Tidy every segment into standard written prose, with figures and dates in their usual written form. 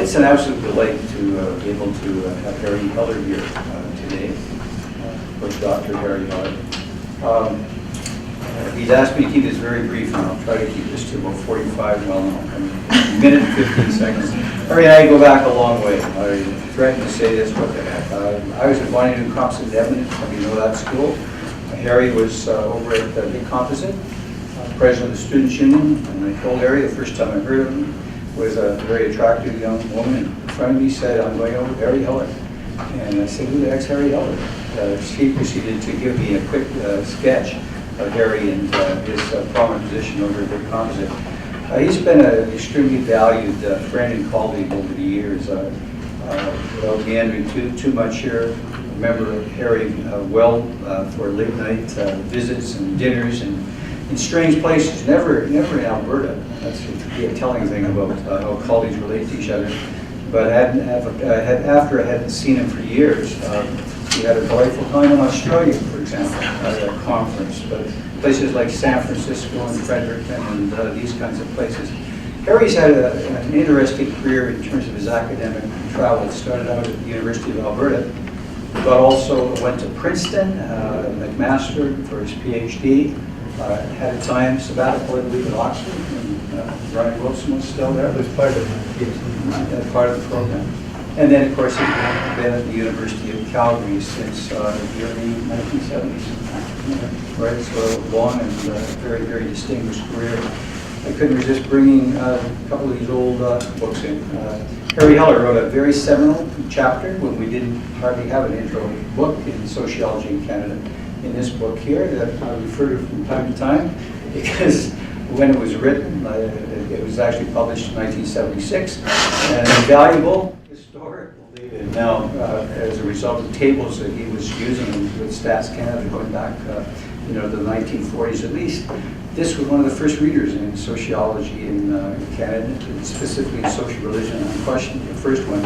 It's an absolute delight to be able to have Harry Heller here today, Dr. Harry Heller. He's asked me to keep this very brief, and I'll try to keep this to about 45, well, no, a minute and 15 seconds. Harry and I go back a long way. I threatened to say this, what the heck. I was at Bonnie New Composite in Edmonton, some of you know that school. Harry was over at Big Composite, president of the Students' Union, and I told Harry the first time I heard of him was a very attractive young woman in front of me said, I'm going over to Harry Heller. And I said, who the heck's Harry Heller? He proceeded to give me a quick sketch of Harry and his prominent position over at Big Composite. He's been an extremely valued friend and colleague over the years. Without meandering too much here, I remember Harry well for late night visits and dinners and in strange places, never in Alberta. That's a telling thing about how colleagues relate to each other. But after I hadn't seen him for years, we had a delightful time in Australia, for example, at a conference. But places like San Francisco and Fredericton and these kinds of places. Harry's had an interesting career in terms of his academic travel. Started out at the University of Alberta, but also went to Princeton, McMaster for his PhD. Had a time sabbatical, I believe, at Oxford, and Ryan Wilson was still there. It was part of the PhD. Part of the program. And then, of course, he's been at the University of Calgary since the early 1970s. Right, so long and very, very distinguished career. I couldn't resist bringing a couple of these old books in. Harry Heller wrote a very seminal chapter when we didn't hardly have an intro book in sociology in Canada. In this book here that I refer to from time to time because when it was written, it was actually published in 1976 and valuable historical data now as a result of tables that he was using with Stats Canada going back to the 1940s at least. This was one of the first readers in sociology in Canada, specifically in social religion, unquestionably the first one.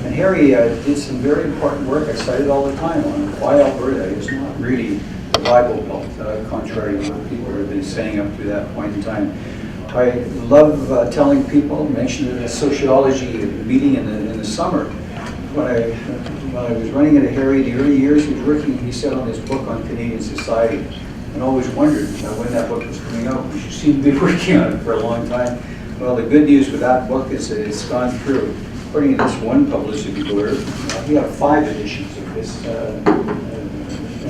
And Harry did some very important work, I cite it all the time, on why Alberta is not really the Bible Belt, contrary to what people have been saying up to that point in time. I love telling people, mentioned at a sociology meeting in the summer, when I was running into Harry in the early years, he was working, he said, on his book on Canadian society. And always wondered when that book was coming out. We seem to be working on it for a long time. Well, the good news with that book is that it's gone through. According to this one publicity blurb, we have 5 editions of this, and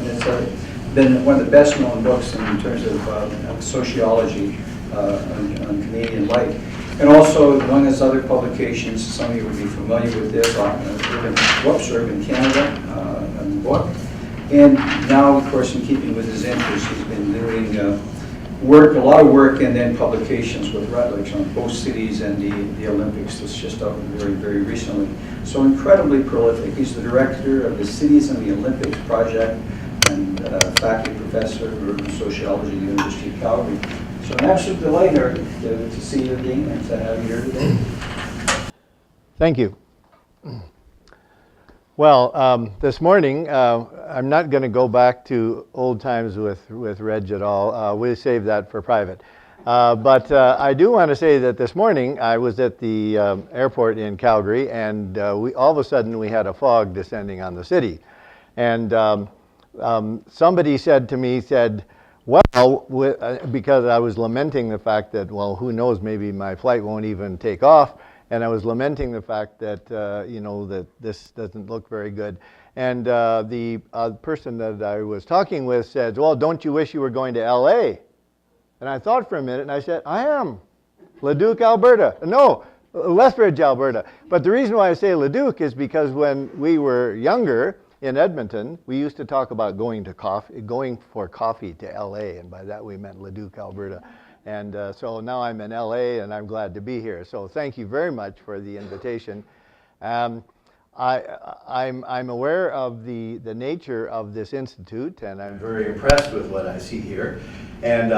it's been one of the best known books in terms of sociology on Canadian life. And also one of his other publications, some of you would be familiar with this, Urban Canada, a book. And now, of course, in keeping with his interests, he's been doing a lot of work, and then publications with Rutledge on host cities and the Olympics. That's just out very, very recently. So incredibly prolific. He's the director of the Cities and the Olympics project and faculty professor of urban sociology at the University of Calgary. So an absolute delight to see you again and to have you here today. Thank you. Well, this morning, I'm not going to go back to old times with Reg at all. We'll save that for private. But I do want to say that this morning I was at the airport in Calgary, and all of a sudden we had a fog descending on the city. And somebody said to me, well, because I was lamenting the fact that, well, who knows, maybe my flight won't even take off. And I was lamenting the fact that, that this doesn't look very good. And the person that I was talking with said, well, don't you wish you were going to LA? And I thought for a minute, and I said, I am. Leduc, Alberta. No, Lethbridge, Alberta. But the reason why I say Leduc is because when we were younger in Edmonton, we used to talk about going for coffee to LA. And by that we meant Leduc, Alberta. And so now I'm in LA and I'm glad to be here. So thank you very much for the invitation. I'm aware of the nature of this institute, and I'm very impressed with what I see here. And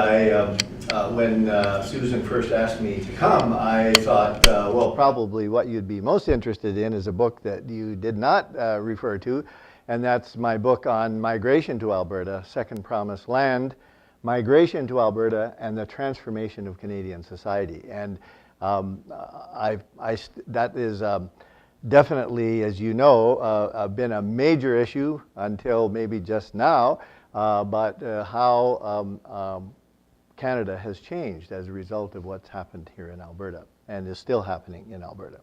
when Susan first asked me to come, I thought, well, probably what you'd be most interested in is a book that you did not refer to, and that's my book on migration to Alberta, Second Promised Land, Migration to Alberta, and the Transformation of Canadian Society. And That is definitely, as you know, been a major issue until maybe just now, but how Canada has changed as a result of what's happened here in Alberta and is still happening in Alberta.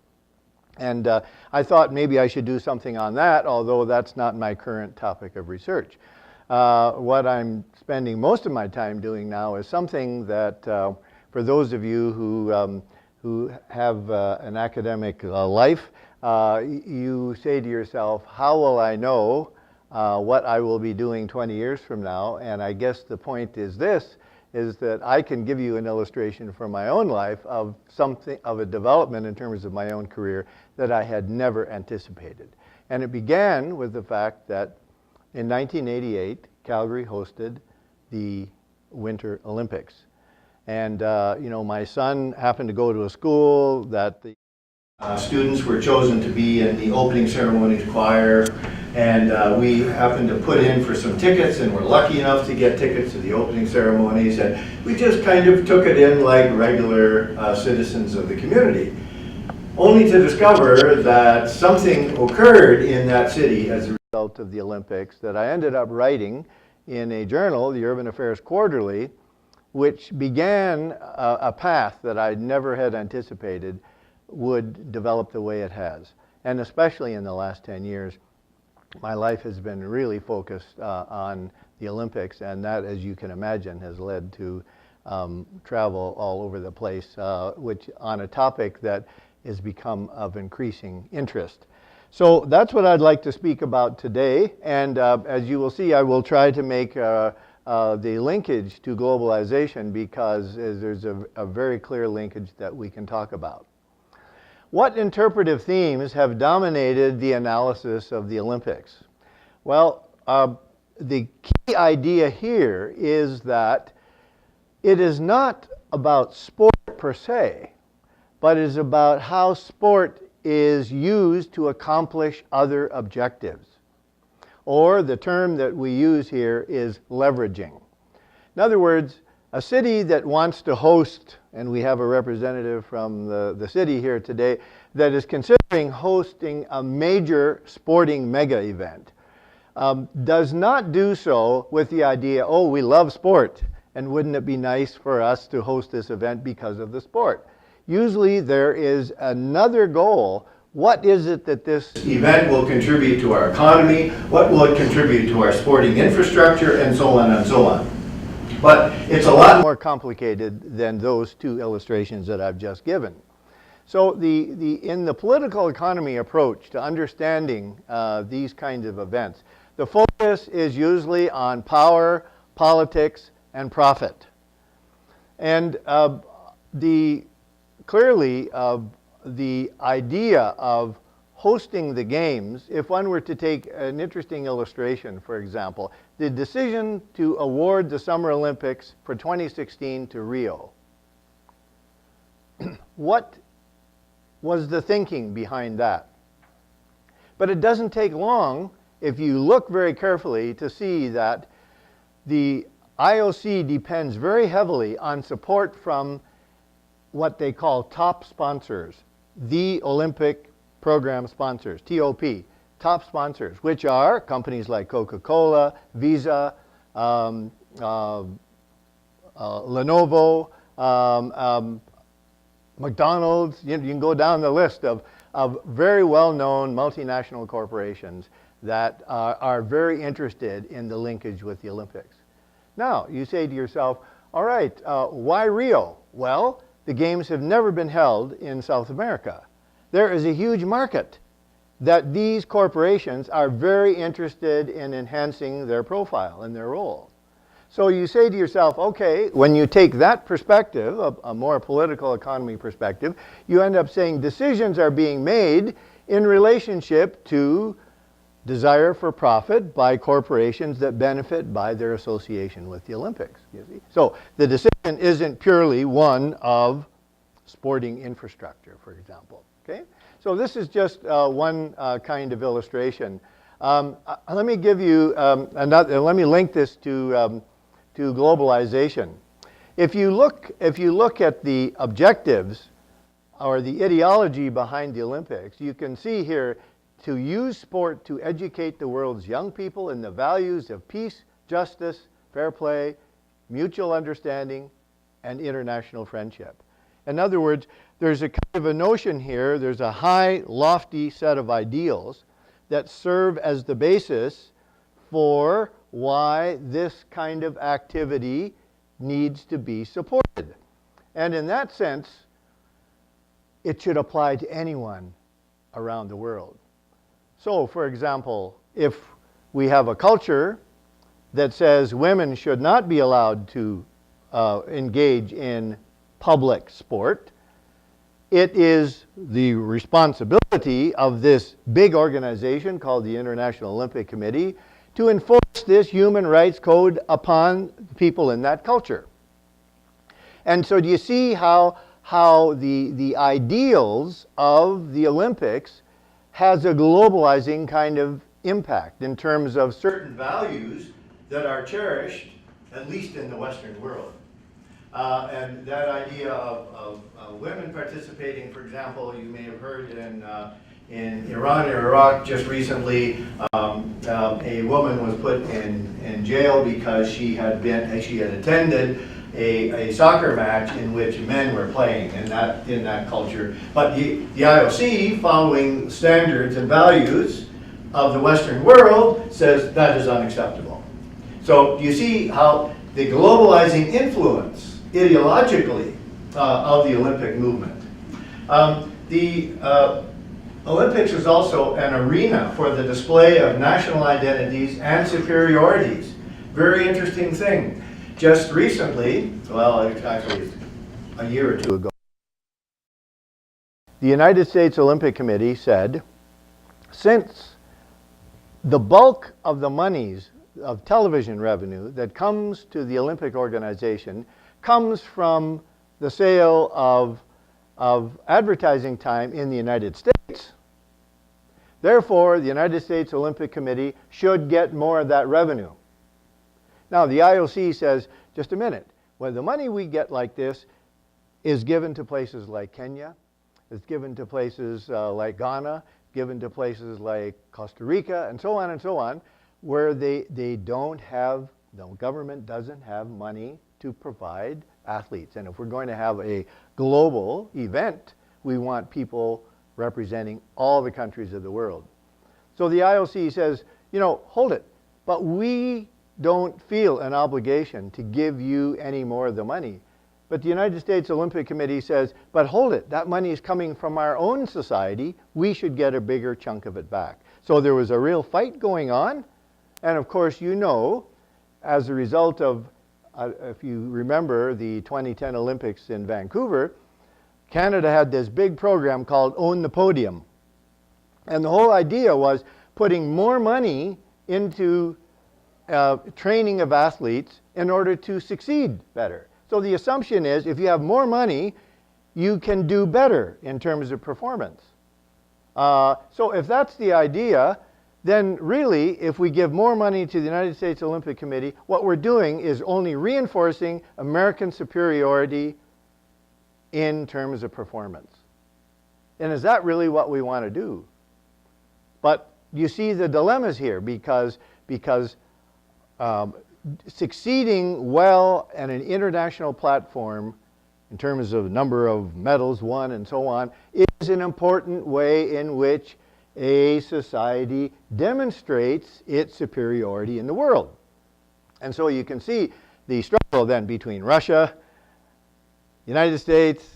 And I thought maybe I should do something on that, although that's not my current topic of research. What I'm spending most of my time doing now is something that, for those of you who have an academic life, you say to yourself, how will I know what I will be doing 20 years from now? And I guess the point is this, is that I can give you an illustration from my own life of something, of a development in terms of my own career that I had never anticipated. And it began with the fact that in 1988, Calgary hosted the Winter Olympics. And you know, my son happened to go to a school that the students were chosen to be in the opening ceremonies choir, and we happened to put in for some tickets and were lucky enough to get tickets to the opening ceremonies, and we just kind of took it in like regular citizens of the community, only to discover that something occurred in that city as a result of the Olympics that I ended up writing in a journal, the Urban Affairs Quarterly, which began a path that I never had anticipated would develop the way it has. And especially in the last 10 years, my life has been really focused on the Olympics, and that, as you can imagine, has led to travel all over the place, which on a topic that has become of increasing interest. So that's what I'd like to speak about today, and as you will see, I will try to make the linkage to globalization, because there's a very clear linkage that we can talk about. What interpretive themes have dominated the analysis of the Olympics? Well, the key idea here is that it is not about sport per se, but it is about how sport is used to accomplish other objectives. Or the term that we use here is leveraging. In other words, a city that wants to host, and we have a representative from the city here today, that is considering hosting a major sporting mega event, does not do so with the idea, oh, we love sport, and wouldn't it be nice for us to host this event because of the sport? Usually there is another goal. What is it that this event will contribute to our economy? What will it contribute to our sporting infrastructure? And so on and so on. But it's a lot more complicated than those two illustrations that I've just given. So in the political economy approach to understanding these kinds of events, the focus is usually on power, politics, and profit. And clearly, the idea of hosting the games, if one were to take an interesting illustration, for example, the decision to award the Summer Olympics for 2016 to Rio. What was the thinking behind that? But it doesn't take long, if you look very carefully, to see that the IOC depends very heavily on support from what they call top sponsors, the Olympic program sponsors, TOP, top sponsors, which are companies like Coca-Cola, Visa, Lenovo, McDonald's. You can go down the list of very well-known multinational corporations that are very interested in the linkage with the Olympics. Now, you say to yourself, all right, why Rio? Well, the games have never been held in South America. There is a huge market that these corporations are very interested in enhancing their profile and their role. So you say to yourself, okay, when you take that perspective, a more political economy perspective, you end up saying decisions are being made in relationship to desire for profit by corporations that benefit by their association with the Olympics. You see? So the decision isn't purely one of sporting infrastructure, for example. Okay? So this is just one kind of illustration. Let me give you another. Let me link this to globalization. If you look at the objectives or the ideology behind the Olympics, you can see here, to use sport to educate the world's young people in the values of peace, justice, fair play, mutual understanding, and international friendship. In other words, there's a kind of a notion here, there's a high, lofty set of ideals that serve as the basis for why this kind of activity needs to be supported. And in that sense, it should apply to anyone around the world. So, for example, if we have a culture that says women should not be allowed to engage in public sport, it is the responsibility of this big organization called the International Olympic Committee to enforce this human rights code upon people in that culture. And so do you see how the ideals of the Olympics has a globalizing kind of impact in terms of certain values that are cherished, at least in the Western world. And that idea of women participating, for example, you may have heard in Iran or Iraq just recently, a woman was put in jail because she had attended a soccer match in which men were playing in that culture. But the IOC, following standards and values of the Western world, says that is unacceptable. So you see how the globalizing influence ideologically of the Olympic movement. The Olympics is also an arena for the display of national identities and superiorities. Very interesting thing. Just recently, well, actually a year or two ago, the United States Olympic Committee said, since the bulk of the monies of television revenue that comes to the Olympic organization comes from the sale of advertising time in the United States, therefore the United States Olympic Committee should get more of that revenue. Now the IOC says, just a minute, well, the money we get like this is given to places like Kenya, it's given to places like Ghana, given to places like Costa Rica, and so on, where they don't have, the government doesn't have money to provide athletes. And if we're going to have a global event, we want people representing all the countries of the world. So the IOC says, hold it, but we don't feel an obligation to give you any more of the money. But the United States Olympic Committee says, but hold it, that money is coming from our own society, we should get a bigger chunk of it back. So there was a real fight going on, and of course as a result of, if you remember the 2010 Olympics in Vancouver, Canada had this big program called Own the Podium. And the whole idea was putting more money into training of athletes in order to succeed better. So the assumption is if you have more money, you can do better in terms of performance. So if that's the idea, then really, if we give more money to the United States Olympic Committee, what we're doing is only reinforcing American superiority in terms of performance. And is that really what we want to do? But you see the dilemmas here, because succeeding well at an international platform in terms of number of medals won and so on is an important way in which a society demonstrates its superiority in the world. And so you can see the struggle then between Russia, United States,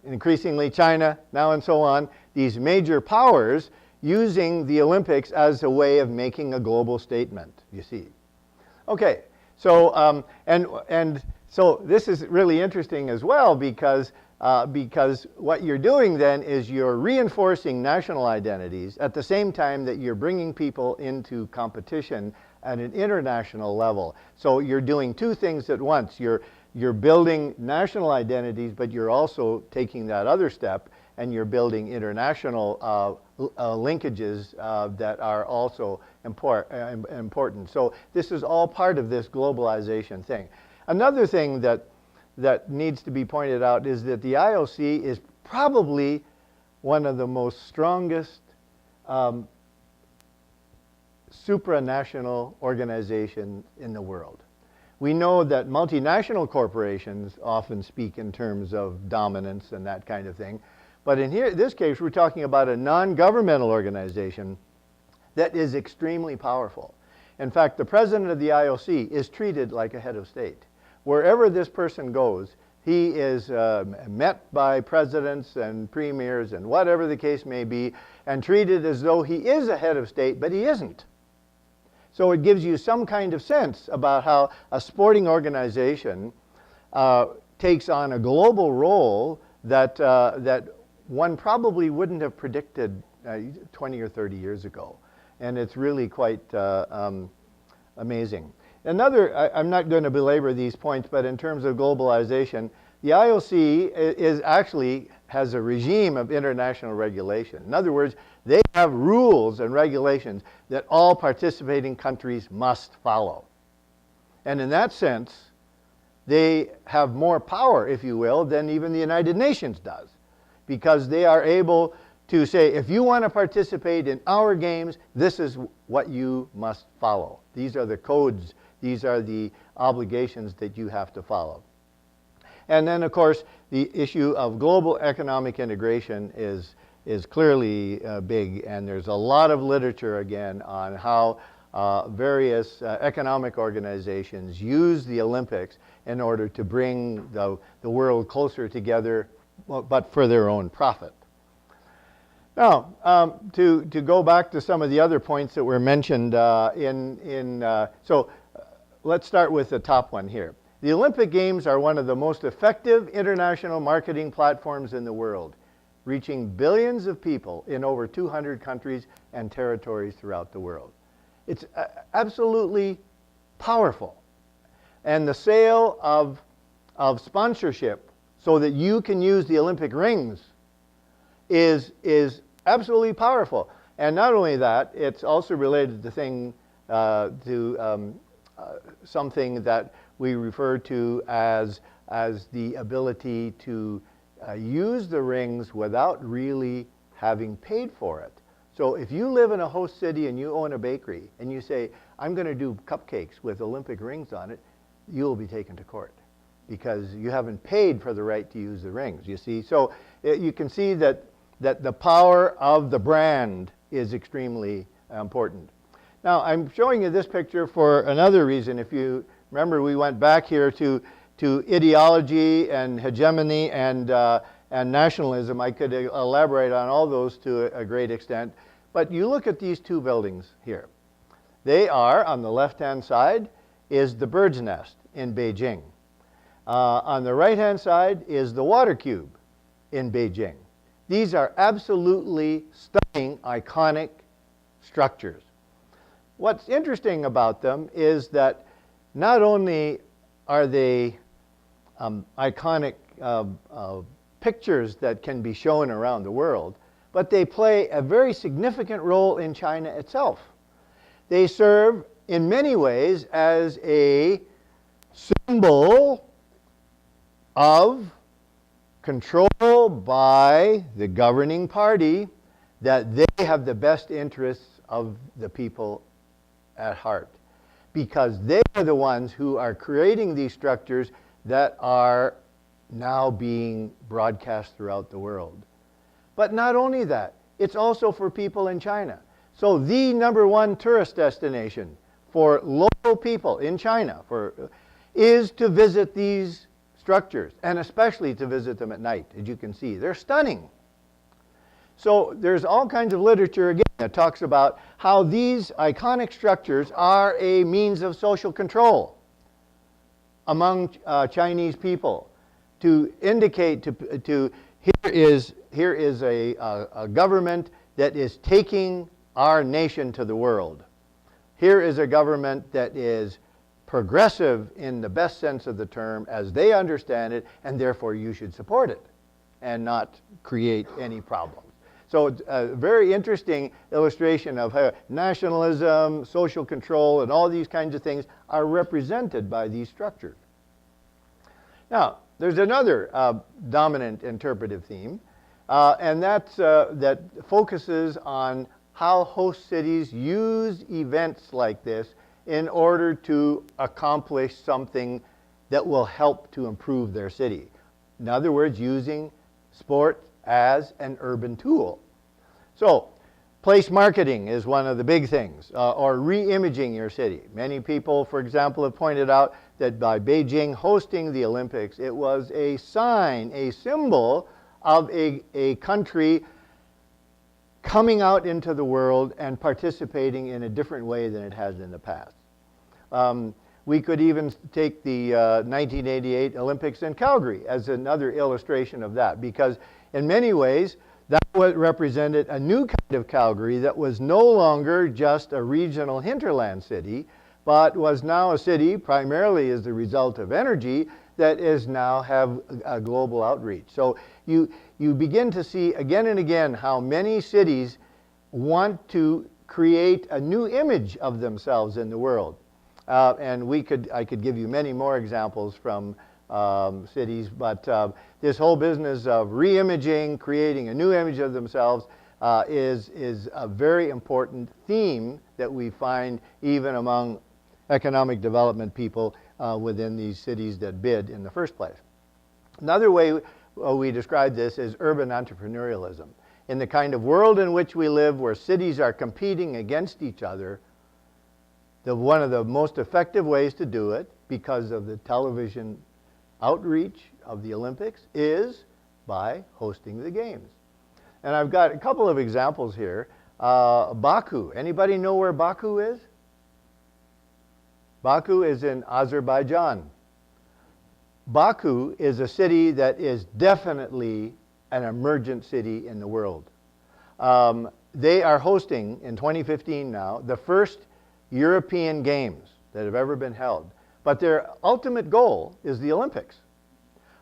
increasingly China, now and so on, these major powers using the Olympics as a way of making a global statement, you see. Okay, so, and so this is really interesting as well because what you're doing then is you're reinforcing national identities at the same time that you're bringing people into competition at an international level. So you're doing two things at once. You're building national identities, but you're also taking that other step and you're building international linkages that are also important. So this is all part of this globalization thing. Another thing that needs to be pointed out is that the IOC probably one of the most strongest supranational organizations in the world. We know that multinational corporations often speak in terms of dominance and that kind of thing. But in this case, we're talking about a non-governmental organization that is extremely powerful. In fact, the president of the IOC is treated like a head of state. Wherever this person goes, he is met by presidents and premiers and whatever the case may be, and treated as though he is a head of state, but he isn't. So it gives you some kind of sense about how a sporting organization takes on a global role that, that one probably wouldn't have predicted 20 or 30 years ago. And it's really quite amazing. I'm not going to belabor these points, but in terms of globalization, the IOC actually has a regime of international regulation. In other words, they have rules and regulations that all participating countries must follow. And in that sense, they have more power, if you will, than even the United Nations does. Because they are able to say, if you want to participate in our games, this is what you must follow. These are the codes, these are the obligations that you have to follow. And then, of course, the issue of global economic integration is clearly big, and there's a lot of literature, again, on how various economic organizations use the Olympics in order to bring the world closer together, but for their own profit. Now, to go back to some of the other points that were mentioned so let's start with the top one here. The Olympic Games are one of the most effective international marketing platforms in the world, reaching billions of people in over 200 countries and territories throughout the world. It's absolutely powerful. And the sale of sponsorship so that you can use the Olympic rings is absolutely powerful. And not only that, it's also related to something that we refer to as the ability to use the rings without really having paid for it. So if you live in a host city and you own a bakery and you say, I'm going to do cupcakes with Olympic rings on it, you'll be taken to court because you haven't paid for the right to use the rings, you see. So you can see that the power of the brand is extremely important. Now, I'm showing you this picture for another reason. If you remember, we went back here to ideology and hegemony and nationalism. I could elaborate on all those to a great extent. But you look at these two buildings here. They are, on the left-hand side, is the Bird's Nest in Beijing. On the right-hand side is the Water Cube in Beijing. These are absolutely stunning, iconic structures. What's interesting about them is that not only are they iconic pictures that can be shown around the world, but they play a very significant role in China itself. They serve in many ways as a symbol of control by the governing party that they have the best interests of the people at heart, because they are the ones who are creating these structures that are now being broadcast throughout the world. But not only that, it's also for people in China. So the #1 tourist destination for local people in China is to visit these structures, and especially to visit them at night. As you can see, they're stunning. So there's all kinds of literature, again, that talks about how these iconic structures are a means of social control among Chinese people, to indicate here is a government that is taking our nation to the world. Here is a government that is progressive in the best sense of the term as they understand it, and therefore you should support it and not create any problems. So it's a very interesting illustration of how nationalism, social control, and all these kinds of things are represented by these structures. Now, there's another dominant interpretive theme, And that focuses on how host cities use events like this in order to accomplish something that will help to improve their city. In other words, using sport as an urban tool. So, place marketing is one of the big things, or re-imaging your city. Many people, for example, have pointed out that by Beijing hosting the Olympics, it was a sign, a symbol of a country coming out into the world and participating in a different way than it has in the past. We could even take the 1988 Olympics in Calgary as another illustration of that, because in many ways, that represented a new kind of Calgary that was no longer just a regional hinterland city, but was now a city, primarily as a result of energy, that is now have a global outreach. So you begin to see again and again how many cities want to create a new image of themselves in the world. And I could give you many more examples from cities, but this whole business of re-imaging, creating a new image of themselves is a very important theme that we find even among economic development people within these cities that bid in the first place. Another way we describe this is urban entrepreneurialism. In the kind of world in which we live, where cities are competing against each other, one of the most effective ways to do it, because of the television outreach of the Olympics, is by hosting the games. And I've got a couple of examples here. Baku. Anybody know where Baku is? Baku is in Azerbaijan. Baku is a city that is definitely an emergent city in the world. They are hosting, in 2015 now, the first European Games that have ever been held. But their ultimate goal is the Olympics.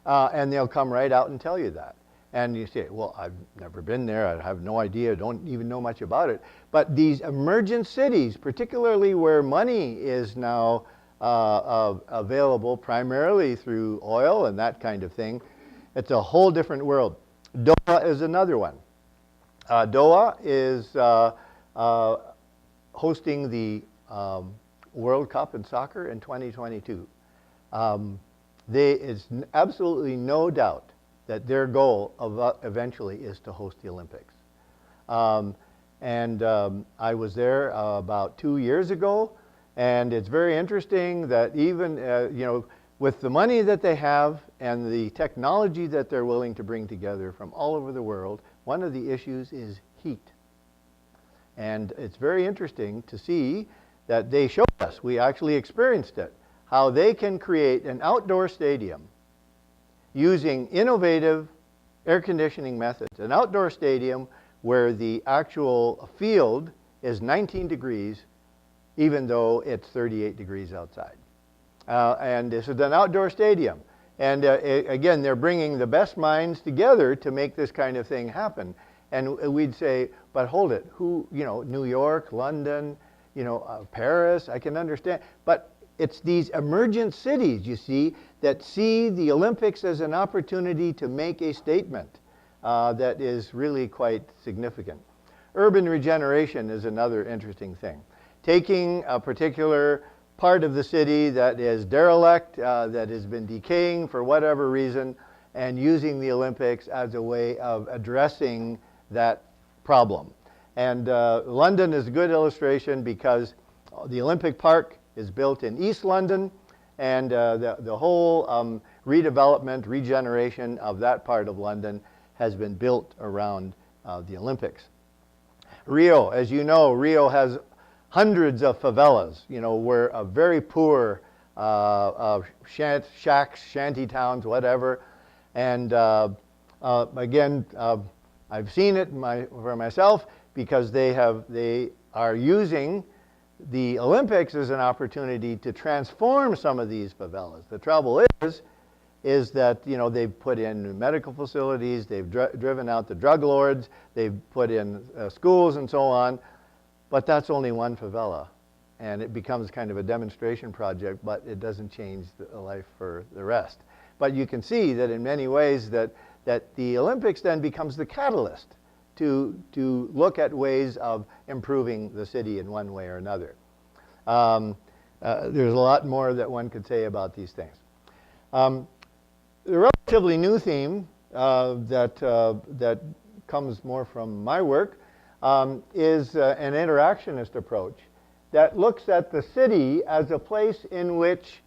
And they'll come right out and tell you that. And you say, well, I've never been there, I have no idea, don't even know much about it. But these emergent cities, particularly where money is now available primarily through oil and that kind of thing, it's a whole different world. Doha is another one. Doha is hosting the World Cup in soccer in 2022. There is absolutely no doubt that their goal eventually is to host the Olympics. I was there about 2 years ago, and it's very interesting that even with the money that they have and the technology that they're willing to bring together from all over the world, one of the issues is heat. And it's very interesting to see that they showed us, we actually experienced it, how they can create an outdoor stadium using innovative air conditioning methods. An outdoor stadium where the actual field is 19 degrees, even though it's 38 degrees outside. And this is an outdoor stadium. And again, they're bringing the best minds together to make this kind of thing happen. And we'd say, but hold it, New York, London, Paris, I can understand. But it's these emergent cities, you see, that see the Olympics as an opportunity to make a statement that is really quite significant. Urban regeneration is another interesting thing. Taking a particular part of the city that is derelict, that has been decaying for whatever reason, and using the Olympics as a way of addressing that problem. And London is a good illustration because the Olympic Park is built in East London, and the whole redevelopment, regeneration of that part of London has been built around the Olympics. Rio, as you know, Rio has hundreds of favelas, where a very poor shacks, shanty towns, whatever. And again, I've seen it for myself, because they are using the Olympics as an opportunity to transform some of these favelas. The trouble is that they've put in medical facilities, they've driven out the drug lords, they've put in schools and so on, but that's only one favela, and it becomes kind of a demonstration project, but it doesn't change the life for the rest. But you can see that in many ways that that the Olympics then becomes the catalyst to look at ways of improving the city in one way or another. There's a lot more that one could say about these things. The relatively new theme that comes more from my work is an interactionist approach that looks at the city as a place in which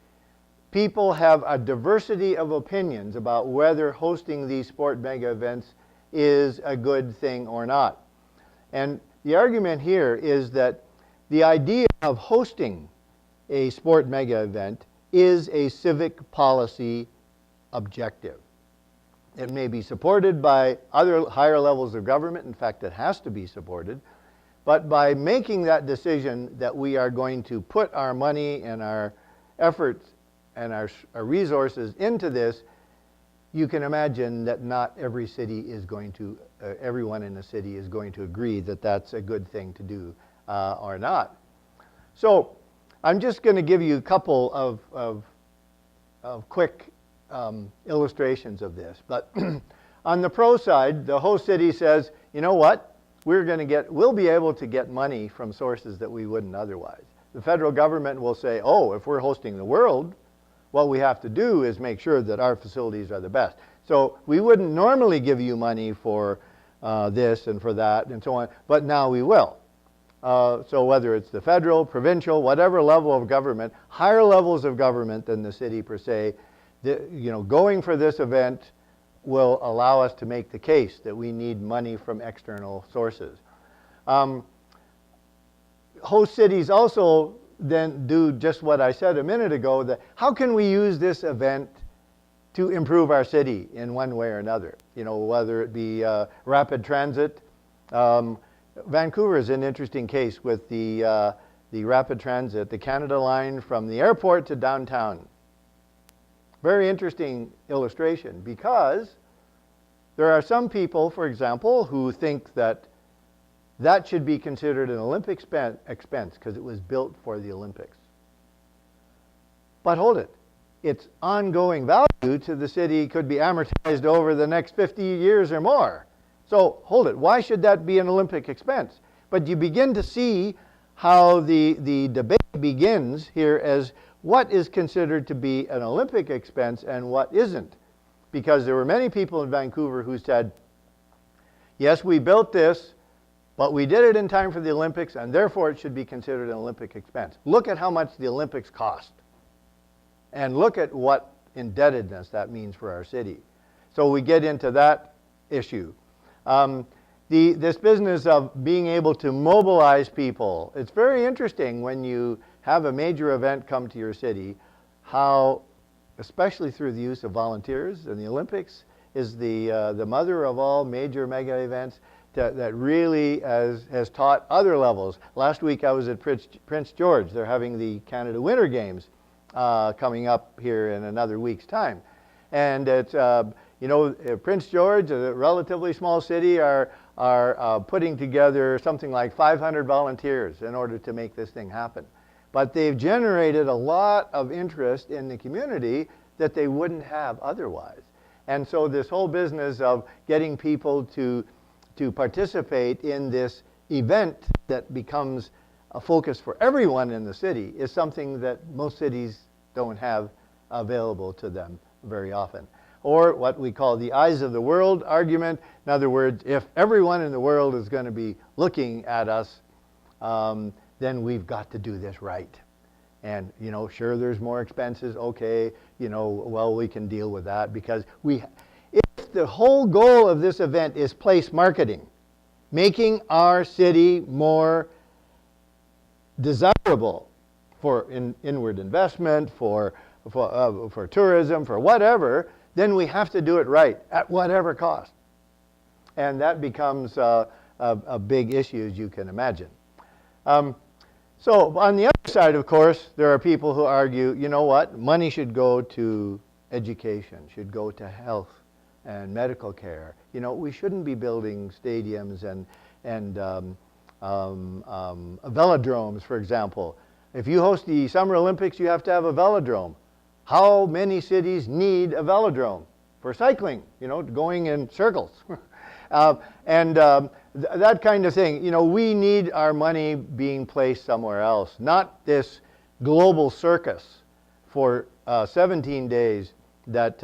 people have a diversity of opinions about whether hosting these sport mega events is a good thing or not. And the argument here is that the idea of hosting a sport mega event is a civic policy objective. It may be supported by other higher levels of government. In fact, it has to be supported. But by making that decision that we are going to put our money and our efforts and our resources into this, you can imagine that not every city is going to, everyone in the city is going to agree that that's a good thing to do or not. So I'm just going to give you a couple of quick illustrations of this. But on the pro side, the host city says, you know what? We'll be able to get money from sources that we wouldn't otherwise. The federal government will say, oh, if we're hosting the world, what we have to do is make sure that our facilities are the best. So we wouldn't normally give you money for this and for that and so on, but now we will. So whether it's the federal, provincial, whatever level of government, higher levels of government than the city per se, going for this event will allow us to make the case that we need money from external sources. Host cities also then do just what I said a minute ago, that how can we use this event to improve our city in one way or another? Whether it be rapid transit. Vancouver is an interesting case with the rapid transit, the Canada line from the airport to downtown. Very interesting illustration, because there are some people, for example, who think that that should be considered an Olympic expense because it was built for the Olympics. But hold it. Its ongoing value to the city could be amortized over the next 50 years or more. So hold it. Why should that be an Olympic expense? But you begin to see how the debate begins here as what is considered to be an Olympic expense and what isn't. Because there were many people in Vancouver who said, yes, we built this, but we did it in time for the Olympics, and therefore it should be considered an Olympic expense. Look at how much the Olympics cost. And look at what indebtedness that means for our city. So we get into that issue. This business of being able to mobilize people, it's very interesting when you have a major event come to your city, how, especially through the use of volunteers, and the Olympics is the mother of all major mega events, that really has taught other levels. Last week I was at Prince George. They're having the Canada Winter Games coming up here in another week's time. And it's, Prince George, a relatively small city, are putting together something like 500 volunteers in order to make this thing happen. But they've generated a lot of interest in the community that they wouldn't have otherwise. And so this whole business of getting people to participate in this event that becomes a focus for everyone in the city is something that most cities don't have available to them very often. Or what we call the eyes of the world argument. In other words, if everyone in the world is going to be looking at us, then we've got to do this right. And, sure, there's more expenses. Okay, well, we can deal with that because if the whole goal of this event is place marketing, making our city more desirable for inward investment, for tourism, for whatever, then we have to do it right at whatever cost. And that becomes a big issue, as you can imagine. So on the other side, of course, there are people who argue, you know what, money should go to education, should go to health and medical care. We shouldn't be building stadiums and velodromes, for example. If you host the Summer Olympics, you have to have a velodrome. How many cities need a velodrome? for cycling, going in circles. That kind of thing. We need our money being placed somewhere else, not this global circus for 17 days that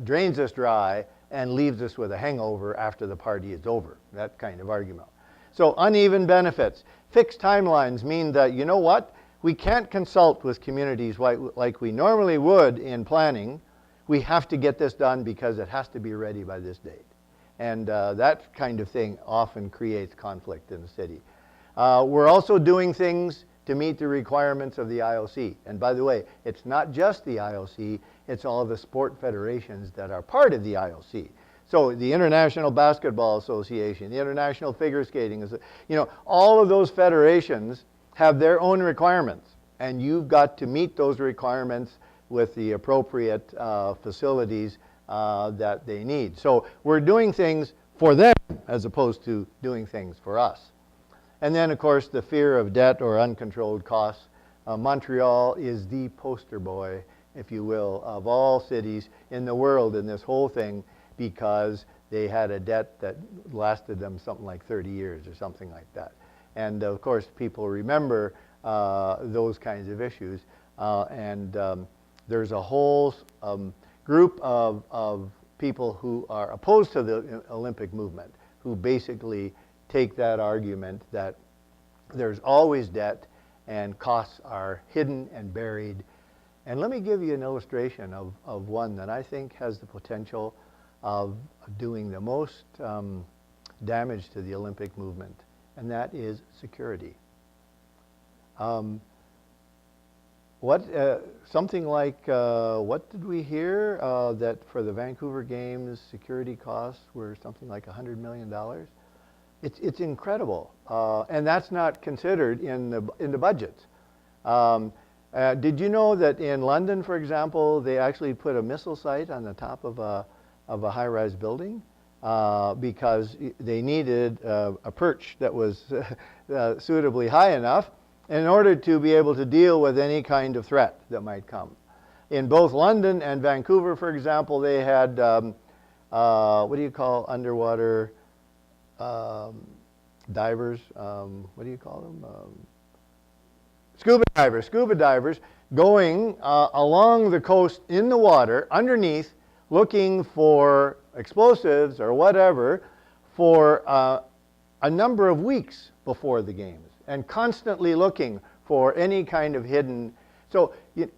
drains us dry and leaves us with a hangover after the party is over, that kind of argument. So uneven benefits. Fixed timelines mean that, you know what? We can't consult with communities like we normally would in planning. We have to get this done because it has to be ready by this date. And that kind of thing often creates conflict in the city. We're also doing things to meet the requirements of the IOC. And by the way, it's not just the IOC, it's all the sport federations that are part of the IOC. So the International Basketball Association, the International Figure Skating, all of those federations have their own requirements. And you've got to meet those requirements with the appropriate facilities that they need. So we're doing things for them as opposed to doing things for us. And then, of course, the fear of debt or uncontrolled costs. Montreal is the poster boy, if you will, of all cities in the world in this whole thing because they had a debt that lasted them something like 30 years or something like that. And, of course, people remember those kinds of issues. There's a whole group of people who are opposed to the Olympic movement who basically take that argument that there's always debt and costs are hidden and buried. And let me give you an illustration of one that I think has the potential of doing the most damage to the Olympic movement, and that is security. Something like, what did we hear? That for the Vancouver Games, security costs were something like $100 million. It's incredible, and that's not considered in the budgets. Did you know that in London, for example, they actually put a missile site on the top of a high-rise building because they needed a perch that was suitably high enough in order to be able to deal with any kind of threat that might come. In both London and Vancouver, for example, they had what do you call underwater divers, what do you call them? Scuba divers going along the coast in the water underneath looking for explosives or whatever for a number of weeks before the games and constantly looking for any kind of hidden. So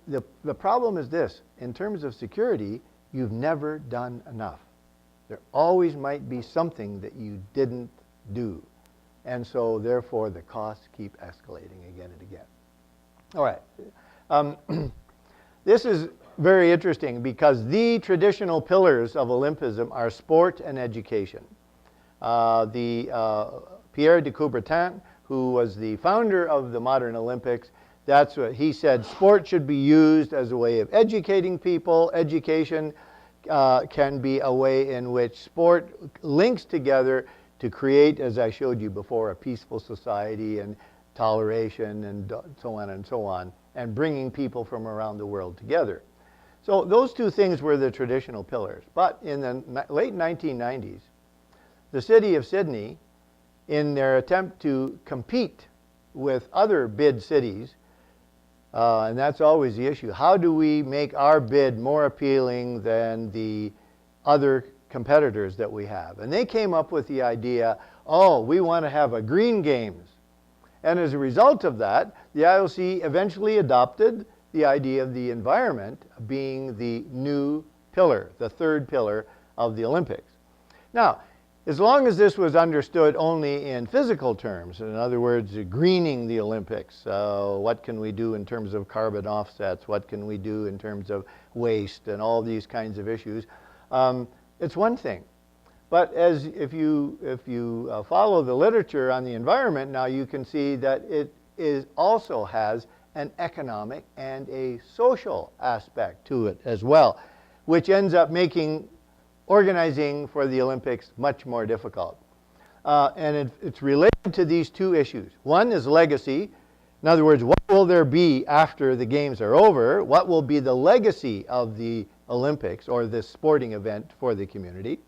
the problem is this, in terms of security, you've never done enough. There always might be something that you didn't do. And so, therefore, the costs keep escalating again and again. All right. This is very interesting because the traditional pillars of Olympism are sport and education. Pierre de Coubertin, who was the founder of the modern Olympics, that's what he said. Sport should be used as a way of educating people. Education can be a way in which sport links together to create, as I showed you before, a peaceful society and toleration and so on, and bringing people from around the world together. So those two things were the traditional pillars. But in the late 1990s, the city of Sydney, in their attempt to compete with other bid cities, and that's always the issue. How do we make our bid more appealing than the other competitors that we have? And they came up with the idea, we want to have a green games. And as a result of that, the IOC eventually adopted the idea of the environment being the new pillar, the third pillar of the Olympics. Now, as long as this was understood only in physical terms, in other words, greening the Olympics, what can we do in terms of carbon offsets, what can we do in terms of waste and all these kinds of issues, it's one thing. But if you follow the literature on the environment, now you can see that it also has an economic and a social aspect to it as well, which ends up making organizing for the Olympics much more difficult. And it's related to these two issues. One is legacy. In other words, what will there be after the games are over? What will be the legacy of the Olympics or this sporting event for the community?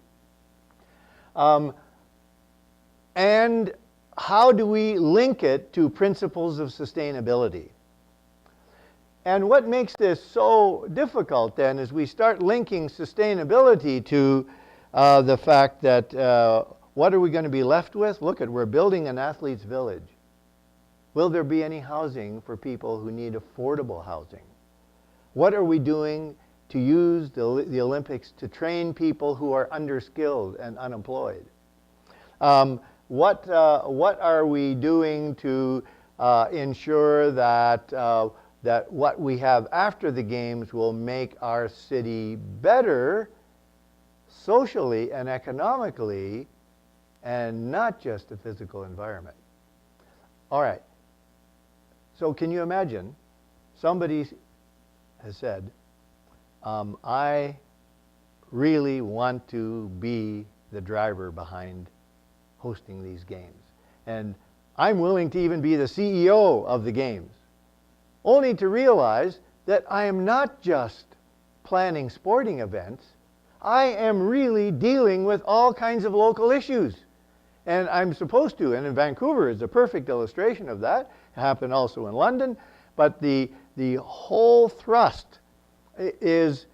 And how do we link it to principles of sustainability? And what makes this so difficult then is we start linking sustainability to the fact that what are we going to be left with? Look, we're building an athlete's village. Will there be any housing for people who need affordable housing? What are we doing to use the Olympics to train people who are underskilled and unemployed? What are we doing to ensure that that what we have after the games will make our city better socially and economically, and not just the physical environment? All right. So can you imagine somebody has said, I really want to be the driver behind hosting these games. And I'm willing to even be the CEO of the games. Only to realize that I am not just planning sporting events, I am really dealing with all kinds of local issues. And I'm supposed to, and in Vancouver is a perfect illustration of that. It happened also in London. But the whole thrust is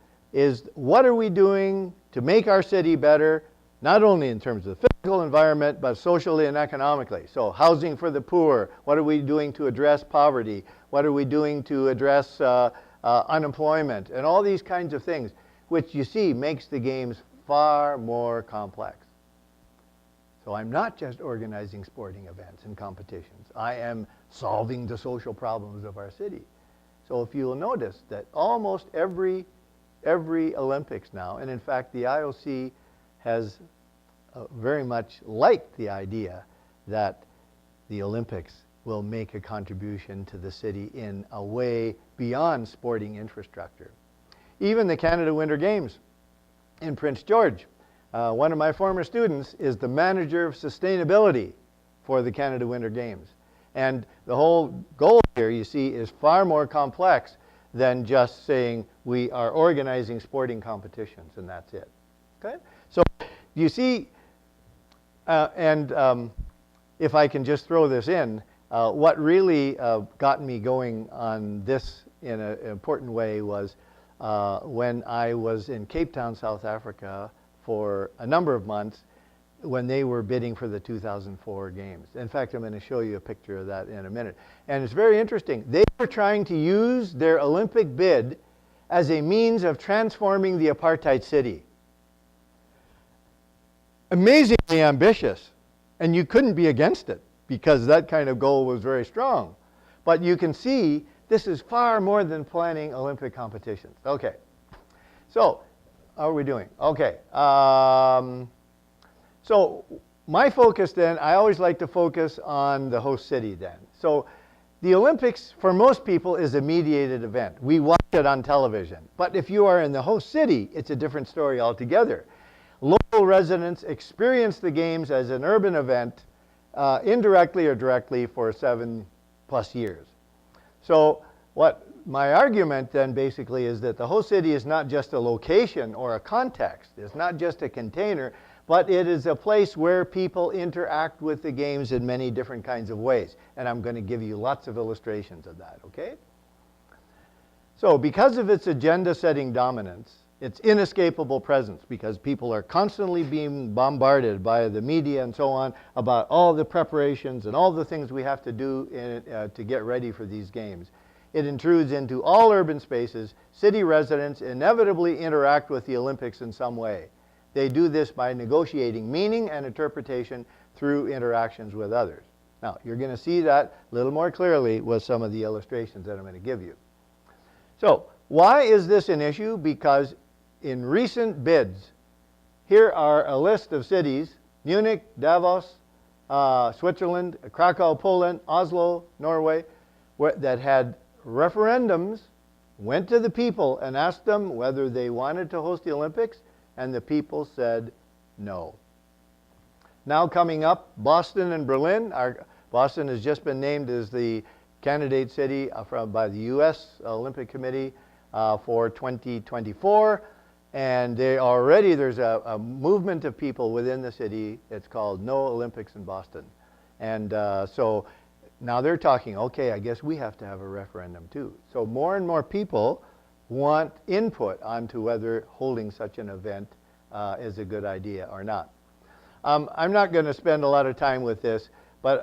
what are we doing to make our city better, not only in terms of the physical environment, but socially and economically. So housing for the poor, what are we doing to address poverty? What are we doing to address unemployment? And all these kinds of things, which you see makes the games far more complex. So I'm not just organizing sporting events and competitions. I am solving the social problems of our city. So if you'll notice that almost every Olympics now, and in fact the IOC has very much liked the idea that the Olympics will make a contribution to the city in a way beyond sporting infrastructure. Even the Canada Winter Games in Prince George, one of my former students is the manager of sustainability for the Canada Winter Games. And the whole goal here, you see, is far more complex than just saying we are organizing sporting competitions and that's it. Okay? So you see, if I can just throw this in, what really got me going on this in an important way was when I was in Cape Town, South Africa for a number of months when they were bidding for the 2004 games. In fact, I'm going to show you a picture of that in a minute. And it's very interesting. They were trying to use their Olympic bid as a means of transforming the apartheid city. Amazingly ambitious. And you couldn't be against it because that kind of goal was very strong. But you can see this is far more than planning Olympic competitions. Okay. So, how are we doing? Okay. So my focus then, I always like to focus on the host city then. So the Olympics for most people is a mediated event. We watch it on television. But if you are in the host city, it's a different story altogether. Local residents experience the games as an urban event indirectly or directly for 7+ years. So what my argument then basically is that the host city is not just a location or a context. It's not just a container, but it is a place where people interact with the games in many different kinds of ways. And I'm going to give you lots of illustrations of that, okay? So because of its agenda-setting dominance, its inescapable presence, because people are constantly being bombarded by the media and so on about all the preparations and all the things we have to do to get ready for these games, it intrudes into all urban spaces. City residents inevitably interact with the Olympics in some way. They do this by negotiating meaning and interpretation through interactions with others. Now, you're going to see that a little more clearly with some of the illustrations that I'm going to give you. So, why is this an issue? Because in recent bids, here are a list of cities: Munich, Davos, Switzerland, Krakow, Poland, Oslo, Norway, that had referendums, went to the people and asked them whether they wanted to host the Olympics, and the people said no. Now coming up, Boston and Berlin. Boston has just been named as the candidate city by the U.S. Olympic Committee for 2024. And there's a movement of people within the city. It's called No Olympics in Boston. And so now they're talking, okay, I guess we have to have a referendum too. So more and more people want input onto whether holding such an event is a good idea or not. I'm not going to spend a lot of time with this, but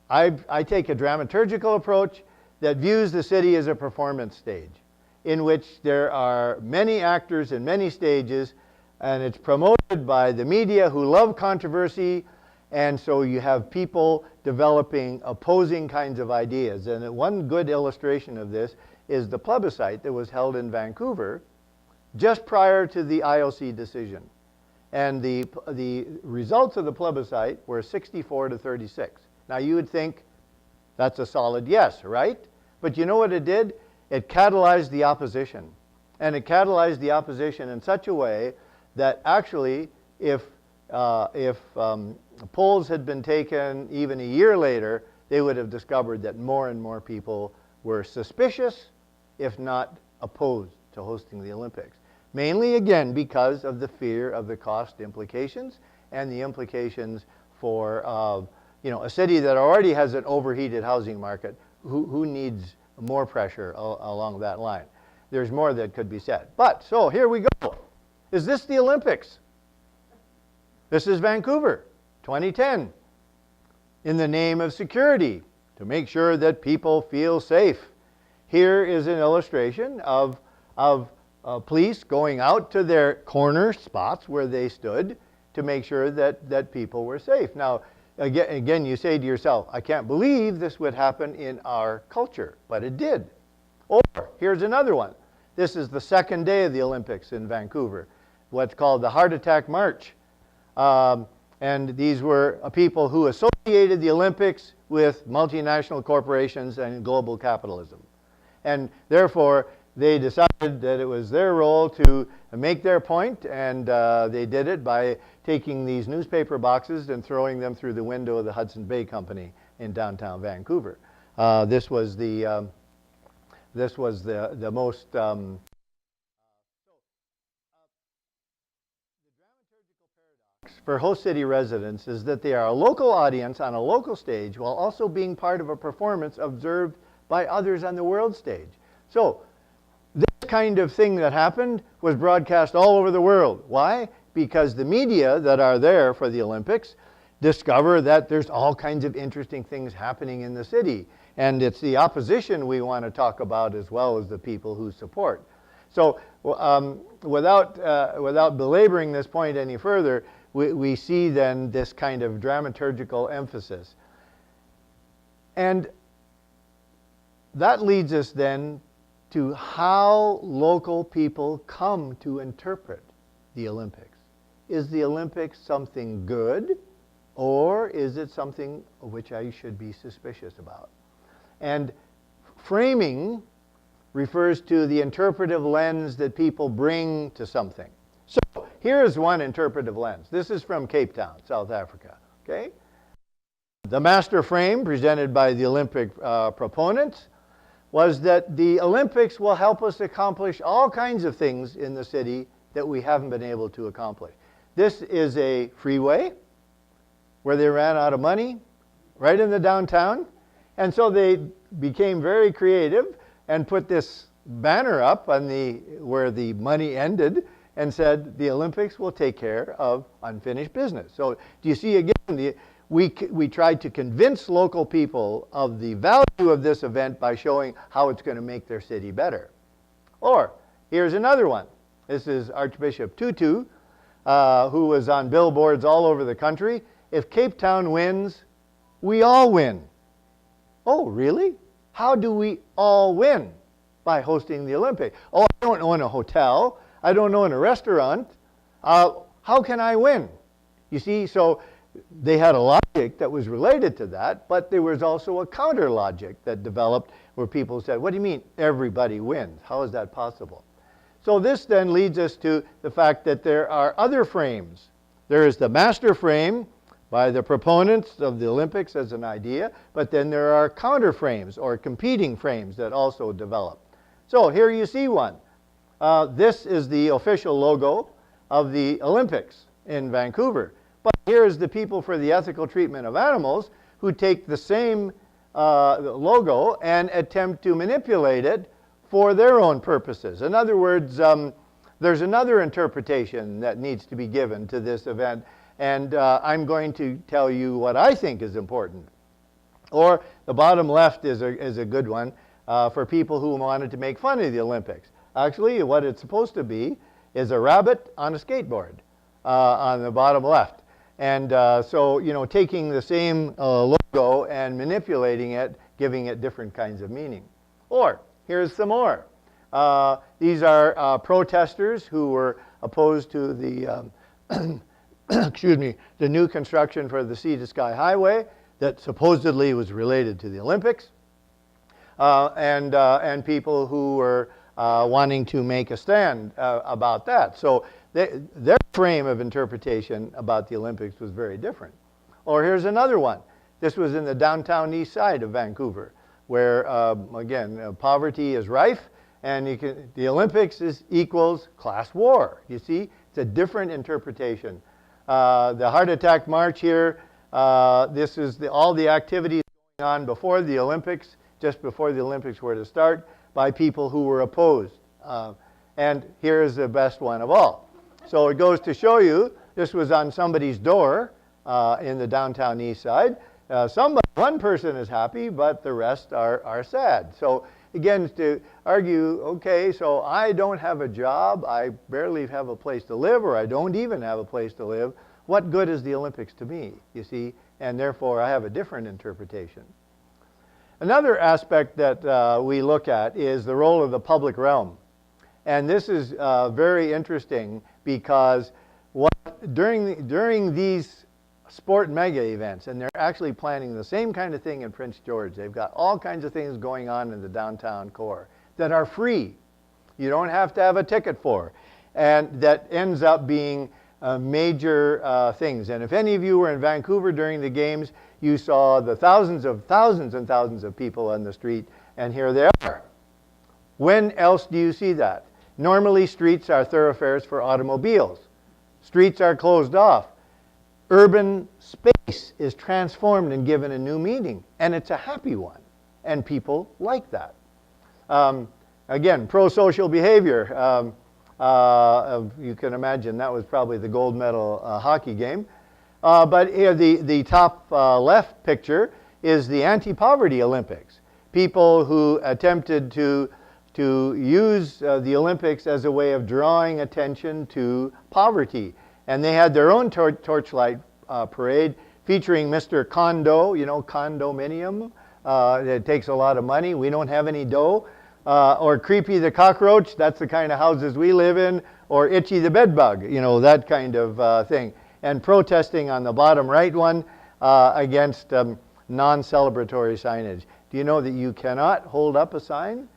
I take a dramaturgical approach that views the city as a performance stage, in which there are many actors in many stages, and it's promoted by the media who love controversy, and so you have people developing opposing kinds of ideas. And one good illustration of this is the plebiscite that was held in Vancouver just prior to the IOC decision. And the results of the plebiscite were 64 to 36. Now you would think that's a solid yes, right? But you know what it did? It catalyzed the opposition. And it catalyzed the opposition in such a way that actually if polls had been taken even a year later, they would have discovered that more and more people were suspicious, if not opposed to hosting the Olympics. Mainly, again, because of the fear of the cost implications and the implications for a city that already has an overheated housing market. Who needs more pressure along that line? There's more that could be said. But, so here we go. Is this the Olympics? This is Vancouver, 2010. In the name of security, to make sure that people feel safe. Here is an illustration of police going out to their corner spots where they stood to make sure that people were safe. Now, again, you say to yourself, I can't believe this would happen in our culture, but it did. Or, here's another one. This is the second day of the Olympics in Vancouver, what's called the Heart Attack March. And these were people who associated the Olympics with multinational corporations and global capitalism. And therefore, they decided that it was their role to make their point, and they did it by taking these newspaper boxes and throwing them through the window of the Hudson Bay Company in downtown Vancouver. This was the most for host city residents is that they are a local audience on a local stage while also being part of a performance observed by others on the world stage. So this kind of thing that happened was broadcast all over the world. Why? Because the media that are there for the Olympics discover that there's all kinds of interesting things happening in the city. And it's the opposition we want to talk about as well as the people who support. So without belaboring this point any further, we see then this kind of dramaturgical emphasis. And that leads us then to how local people come to interpret the Olympics. Is the Olympics something good, or is it something which I should be suspicious about? And framing refers to the interpretive lens that people bring to something. So here's one interpretive lens. This is from Cape Town, South Africa. Okay? The master frame presented by the Olympic proponents was that the Olympics will help us accomplish all kinds of things in the city that we haven't been able to accomplish. This is a freeway where they ran out of money right in the downtown. And so they became very creative and put this banner up on where the money ended and said the Olympics will take care of unfinished business. So do you see again, we tried to convince local people of the value of this event by showing how it's going to make their city better. Or here's another one. This is Archbishop Tutu, who was on billboards all over the country. If Cape Town wins, we all win. Oh, really? How do we all win? By hosting the Olympics. Oh, I don't own a hotel. I don't own a restaurant. How can I win? You see, so they had a logic that was related to that, but there was also a counter logic that developed where people said, what do you mean everybody wins? How is that possible? So this then leads us to the fact that there are other frames. There is the master frame by the proponents of the Olympics as an idea, but then there are counter frames or competing frames that also develop. So here you see one. This is the official logo of the Olympics in Vancouver. But here's the people for the ethical treatment of animals who take the same logo and attempt to manipulate it for their own purposes. In other words, there's another interpretation that needs to be given to this event, and I'm going to tell you what I think is important. Or the bottom left is a good one for people who wanted to make fun of the Olympics. Actually, what it's supposed to be is a rabbit on a skateboard on the bottom left. And so, you know, taking the same logo and manipulating it, giving it different kinds of meaning. Or, here's some more. These are protesters who were opposed to the, excuse me, the new construction for the Sea to Sky Highway that supposedly was related to the Olympics. And people who were wanting to make a stand about that. So their frame of interpretation about the Olympics was very different. Or here's another one. This was in the downtown east side of Vancouver, where, again, poverty is rife, and the Olympics equals class war. You see, it's a different interpretation. The Heart Attack March here, this is all the activities going on before the Olympics, just before the Olympics were to start, by people who were opposed. And here's the best one of all. So it goes to show you, this was on somebody's door in the downtown east side. One person is happy, but the rest are sad. So again, to argue, okay, so I don't have a job, I barely have a place to live, or I don't even have a place to live. What good is the Olympics to me, you see? And therefore, I have a different interpretation. Another aspect that we look at is the role of the public realm. And this is very interesting because during these sport mega events, and they're actually planning the same kind of thing in Prince George. They've got all kinds of things going on in the downtown core that are free. You don't have to have a ticket for. And that ends up being major things. And if any of you were in Vancouver during the games, you saw the thousands and thousands of people on the street, and here they are. When else do you see that? Normally, streets are thoroughfares for automobiles. Streets are closed off. Urban space is transformed and given a new meaning, and it's a happy one, and people like that. Again, pro-social behavior. You can imagine that was probably the gold medal hockey game. But here, the top left picture is the anti-poverty Olympics. People who attempted to use the Olympics as a way of drawing attention to poverty. And they had their own torchlight parade featuring Mr. Condo, you know, condominium. It takes a lot of money. We don't have any dough. Or Creepy the cockroach, that's the kind of houses we live in. Or Itchy the bedbug, you know, that kind of thing. And protesting on the bottom right one against non-celebratory signage. Do you know that you cannot hold up a sign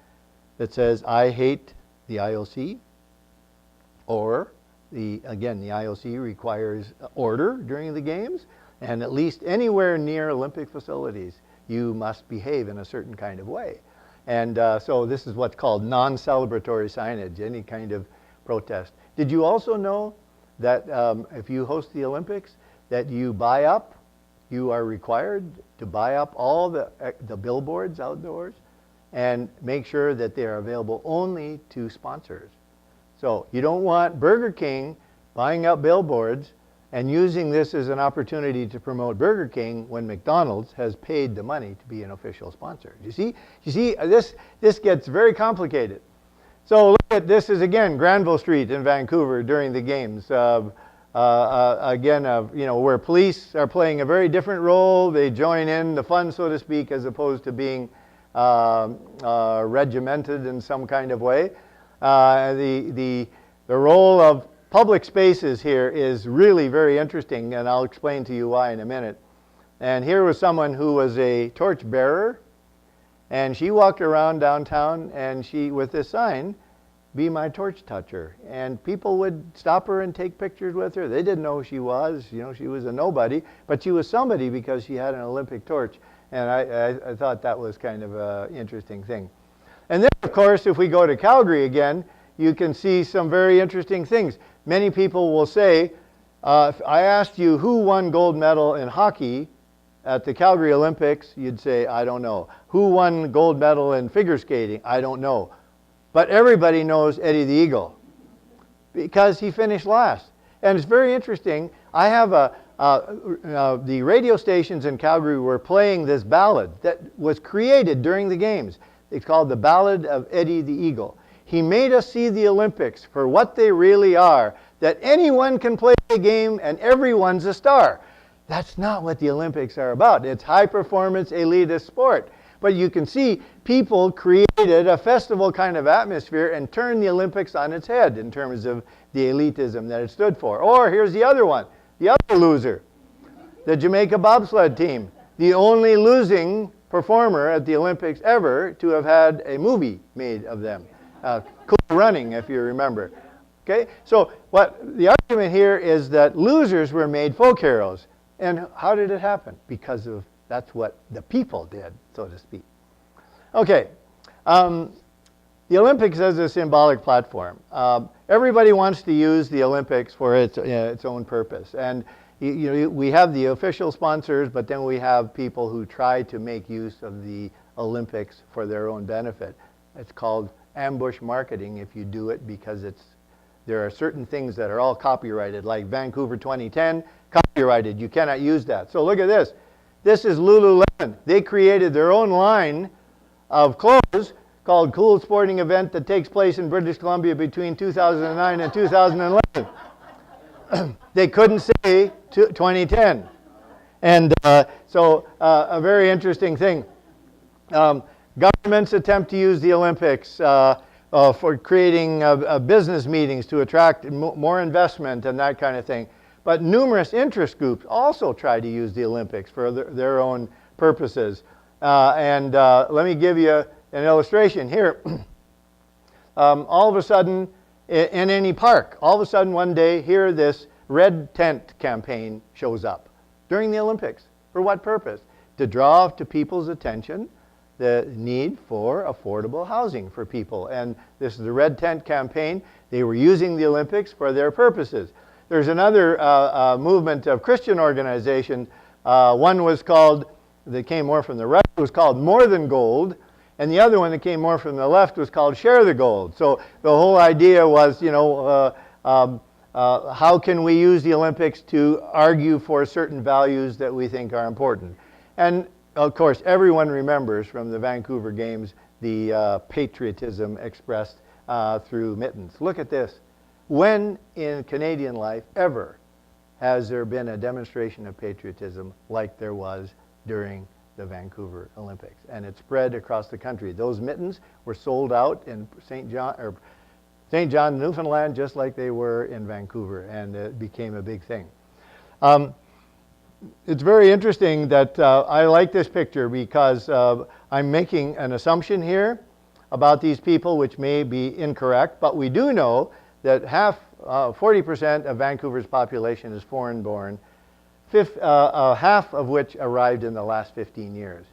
that says, I hate the IOC? Or, again, the IOC requires order during the games, and at least anywhere near Olympic facilities, you must behave in a certain kind of way. And so this is what's called non-celebratory signage, any kind of protest. Did you also know that if you host the Olympics, that you are required to buy up all the billboards outdoors and make sure that they are available only to sponsors. So you don't want Burger King buying up billboards and using this as an opportunity to promote Burger King when McDonald's has paid the money to be an official sponsor. You see, this gets very complicated. So look at this is again Granville Street in Vancouver during the games. Again, you know, where police are playing a very different role. They join in the fun, so to speak, as opposed to being regimented in some kind of way. The role of public spaces here is really very interesting, and I'll explain to you why in a minute. And here was someone who was a torch bearer, and she walked around downtown and with this sign, "Be my torch toucher." And people would stop her and take pictures with her. They didn't know who she was. You know, she was a nobody, but she was somebody because she had an Olympic torch. And I thought that was kind of an interesting thing. And then, of course, if we go to Calgary again, you can see some very interesting things. Many people will say, if I asked you who won gold medal in hockey at the Calgary Olympics, you'd say, I don't know. Who won gold medal in figure skating? I don't know. But everybody knows Eddie the Eagle because he finished last. And it's very interesting. I have the radio stations in Calgary were playing this ballad that was created during the games. It's called the Ballad of Eddie the Eagle. He made us see the Olympics for what they really are, that anyone can play the game and everyone's a star. That's not what the Olympics are about. It's high-performance, elitist sport. But you can see people created a festival kind of atmosphere and turned the Olympics on its head in terms of the elitism that it stood for. Or here's the other one, the other loser, the Jamaica bobsled team, the only losing performer at the Olympics ever to have had a movie made of them. Cool Running, if you remember. Okay, so what the argument here is that losers were made folk heroes. And how did it happen? Because of that's what the people did, so to speak. Okay, the Olympics as a symbolic platform. Everybody wants to use the Olympics for its own purpose. And we have the official sponsors, but then we have people who try to make use of the Olympics for their own benefit. It's called ambush marketing if you do it because there are certain things that are all copyrighted, like Vancouver 2010, copyrighted. You cannot use that. So look at this. This is Lululemon. They created their own line of clothes called Cool Sporting Event that takes place in British Columbia between 2009 and 2011. They couldn't say 2010. And so a very interesting thing. Governments attempt to use the Olympics for creating business meetings to attract more investment and that kind of thing. But numerous interest groups also try to use the Olympics for their own purposes. Let me give you an illustration here. All of a sudden, in any park, all of a sudden one day, here this red tent campaign shows up during the Olympics. For what purpose? To draw to people's attention the need for affordable housing for people. And this is the red tent campaign. They were using the Olympics for their purposes. There's another movement of Christian organization. One was called, that came more from the right, was called More Than Gold. And the other one that came more from the left was called Share the Gold. So the whole idea was, how can we use the Olympics to argue for certain values that we think are important? And of course, everyone remembers from the Vancouver Games the patriotism expressed through mittens. Look at this. When in Canadian life ever has there been a demonstration of patriotism like there was during the Vancouver Olympics? And it spread across the country. Those mittens were sold out in St. John, Newfoundland, just like they were in Vancouver, and it became a big thing. It's very interesting that I like this picture because I'm making an assumption here about these people which may be incorrect, but we do know that 40% of Vancouver's population is foreign-born, half of which arrived in the last 15 years.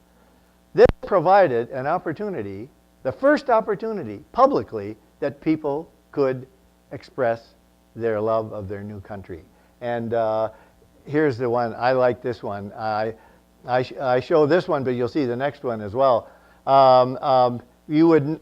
This provided an opportunity, the first opportunity publicly, that people could express their love of their new country. And here's the one. I like this one. I show this one, but you'll see the next one as well. You would,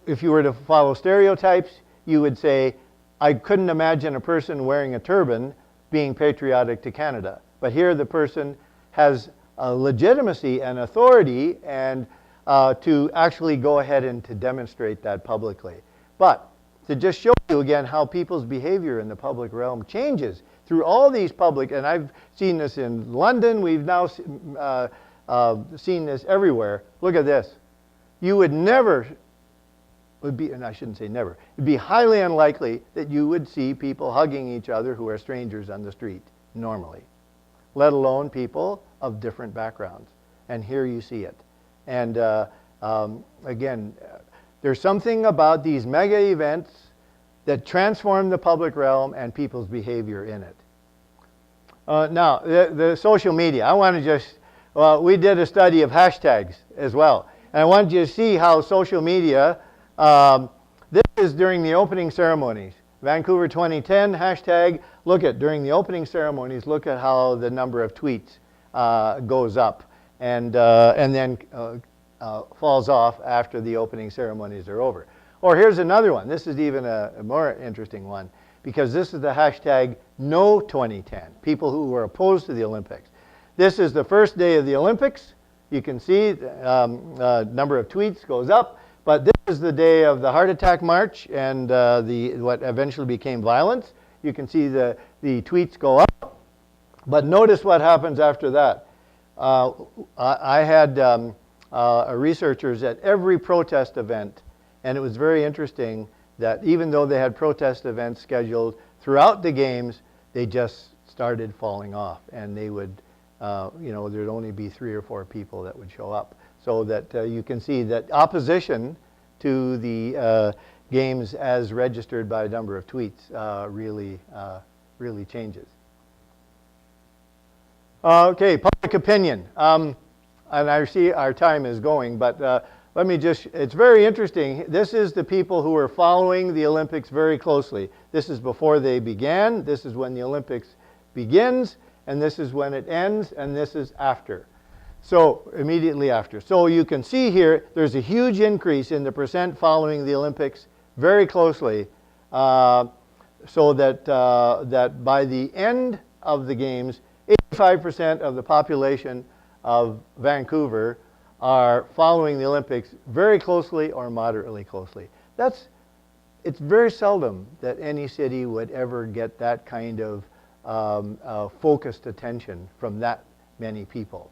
if you were to follow stereotypes, you would say, I couldn't imagine a person wearing a turban being patriotic to Canada. But here the person has a legitimacy and authority and to actually go ahead and to demonstrate that publicly. But to just show you again how people's behavior in the public realm changes through all these public, and I've seen this in London, we've now seen this everywhere. Look at this. You would never, and I shouldn't say never, it'd be highly unlikely that you would see people hugging each other who are strangers on the street normally, let alone people of different backgrounds. And here you see it. And again, there's something about these mega events that transform the public realm and people's behavior in it. Now, the social media. I want to just, we did a study of hashtags as well. And I wanted you to see how social media, this is during the opening ceremonies. Vancouver 2010 hashtag, look at during the opening ceremonies, look at how the number of tweets goes up and then falls off after the opening ceremonies are over. Or here's another one. This is even a more interesting one, because this is the hashtag no 2010, people who were opposed to the Olympics. This is the first day of the Olympics. You can see the number of tweets goes up, but this is the day of the heart attack march and what eventually became violence. You can see the tweets go up, but notice what happens after that. I had researchers at every protest event, and it was very interesting that even though they had protest events scheduled throughout the games, they just started falling off, and they would, there'd only be 3 or 4 people that would show up. So that you can see that opposition to the games as registered by a number of tweets really changes. Okay, public opinion. And I see our time is going, but let me just, it's very interesting. This is the people who are following the Olympics very closely. This is before they began, this is when the Olympics begins, and this is when it ends, and this is after. So, immediately after. So you can see here, there's a huge increase in the percent following the Olympics very closely, so that, that by the end of the games, 85% of the population of Vancouver are following the Olympics very closely or moderately closely. It's very seldom that any city would ever get that kind of focused attention from that many people.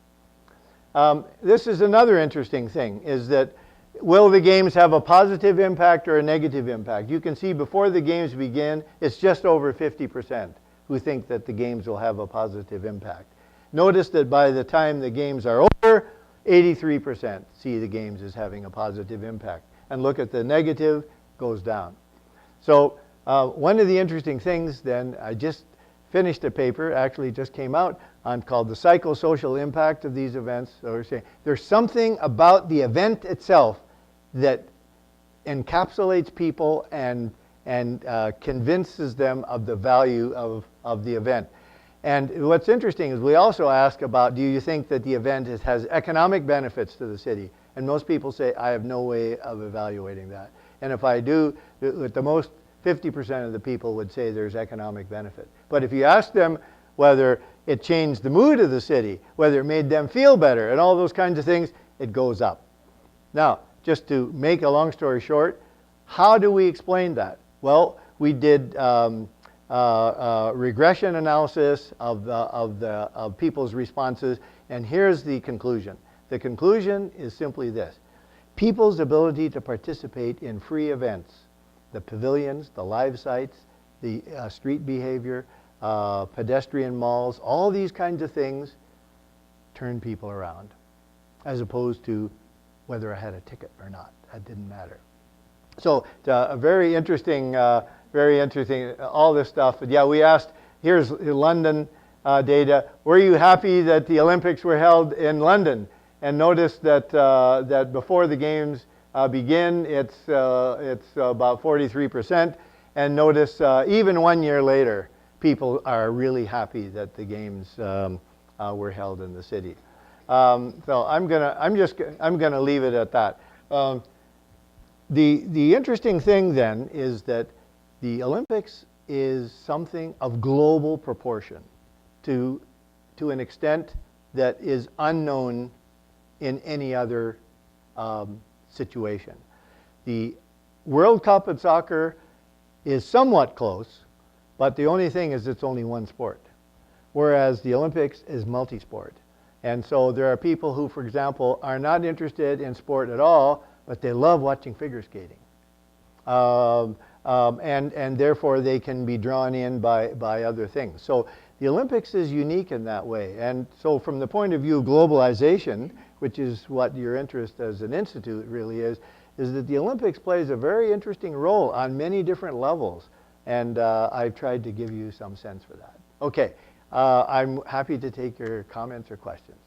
This is another interesting thing, is that will the games have a positive impact or a negative impact? You can see before the games begin, it's just over 50% who think that the games will have a positive impact. Notice that by the time the games are over, 83% see the games as having a positive impact. And look at the negative, goes down. So one of the interesting things then, I just finished a paper, actually just came out, called The Psychosocial Impact of These Events. So we're saying there's something about the event itself that encapsulates people and convinces them of the value of the event. And what's interesting is we also ask about, do you think that the event has economic benefits to the city? And most people say, I have no way of evaluating that. And if I do, at the most, 50% of the people would say there's economic benefit. But if you ask them whether it changed the mood of the city, whether it made them feel better, and all those kinds of things, it goes up. Now, just to make a long story short, how do we explain that? Well, we did regression analysis of people's responses, and here's the conclusion. The conclusion is simply this: people's ability to participate in free events, the pavilions, the live sites, the street behavior, pedestrian malls, all these kinds of things turn people around, as opposed to whether I had a ticket or not. That didn't matter. So a very interesting, all this stuff. But yeah, we asked, here's London data. Were you happy that the Olympics were held in London? And notice that, that before the games begin, it's about 43%. And notice even 1 year later, people are really happy that the games were held in the city. So I'm gonna leave it at that. The interesting thing then is that the Olympics is something of global proportion to an extent that is unknown in any other situation. The World Cup in soccer is somewhat close, but the only thing is it's only one sport, whereas the Olympics is multi-sport. And so there are people who, for example, are not interested in sport at all, but they love watching figure skating. And therefore they can be drawn in by other things. So the Olympics is unique in that way. And so from the point of view of globalization, which is what your interest as an institute really is that the Olympics plays a very interesting role on many different levels. And I've tried to give you some sense for that. Okay, I'm happy to take your comments or questions.